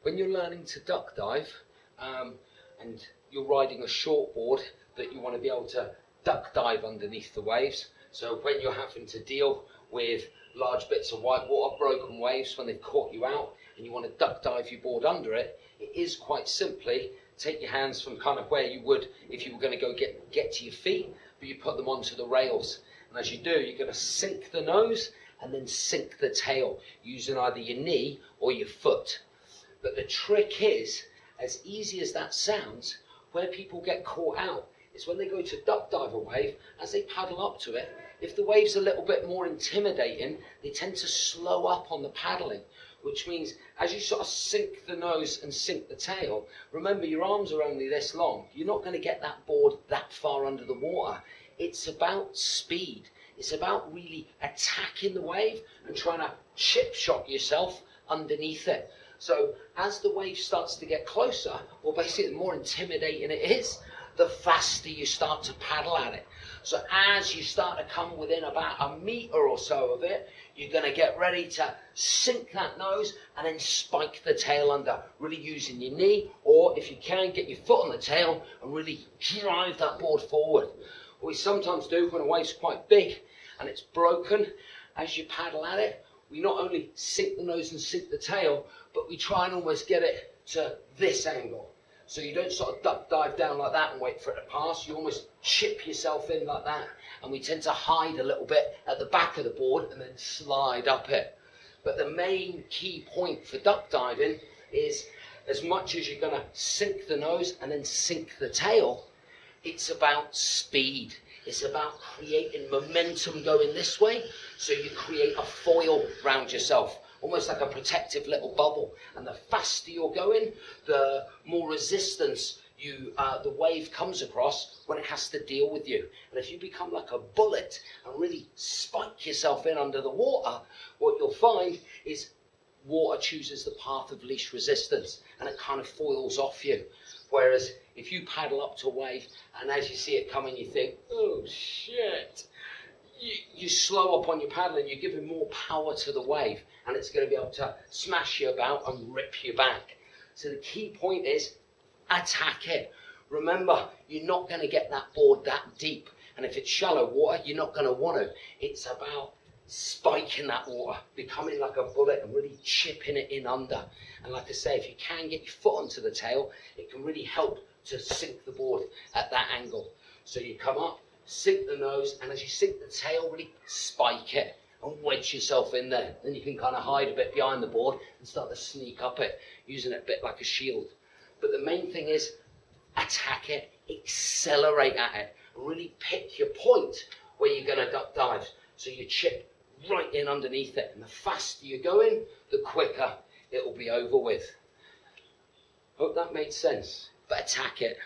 When you're learning to duck dive and you're riding a shortboard, that you want to be able to duck dive underneath the waves. So when you're having to deal with large bits of white water, broken waves, when they've caught you out and you want to duck dive your board under it, it is quite simply take your hands from kind of where you would if you were going to go get to your feet, but you put them onto the rails. And as you do, you're going to sink the nose and then sink the tail using either your knee or your foot. But the trick is, as easy as that sounds, where people get caught out is when they go to duck dive a wave, as they paddle up to it, if the wave's a little bit more intimidating, they tend to slow up on the paddling, which means as you sort of sink the nose and sink the tail, remember your arms are only this long. You're not going to get that board that far under the water. It's about speed. It's about really attacking the wave and trying to chip shot yourself underneath it. So as the wave starts to get closer, or basically the more intimidating it is, the faster you start to paddle at it. So as you start to come within about a meter or so of it, you're going to get ready to sink that nose and then spike the tail under, really using your knee, or if you can, get your foot on the tail and really drive that board forward. What we sometimes do when a wave's quite big and it's broken, as you paddle at it, we not only sink the nose and sink the tail, but we try and almost get it to this angle. So you don't sort of duck dive down like that and wait for it to pass. You almost chip yourself in like that. And we tend to hide a little bit at the back of the board and then slide up it. But the main key point for duck diving is, as much as you're going to sink the nose and then sink the tail, it's about speed. It's about creating momentum going this way, so you create a foil round yourself, almost like a protective little bubble. And the faster you're going, the more resistance the wave comes across when it has to deal with you. And if you become like a bullet and really spike yourself in under the water, what you'll find is water chooses the path of least resistance and it kind of foils off you. Whereas if you paddle up to a wave and as you see it coming you think, oh shit, you slow up on your paddling, you're giving more power to the wave and it's going to be able to smash you about and rip you back. So the key point is attack it. Remember, you're not going to get that board that deep, and if it's shallow water, you're not going to want to. It's about spiking that water, becoming like a bullet and really chipping it in under. And like I say, if you can get your foot onto the tail, it can really help to sink the board at that angle. So you come up, sink the nose, and as you sink the tail, really spike it and wedge yourself in there. Then you can kind of hide a bit behind the board and start to sneak up it, using it a bit like a shield. But the main thing is attack it, accelerate at it, and really pick your point where you're going to duck dive. So you chip right in underneath it, and the faster you're going, the quicker it will be over with. Hope that made sense, but attack it.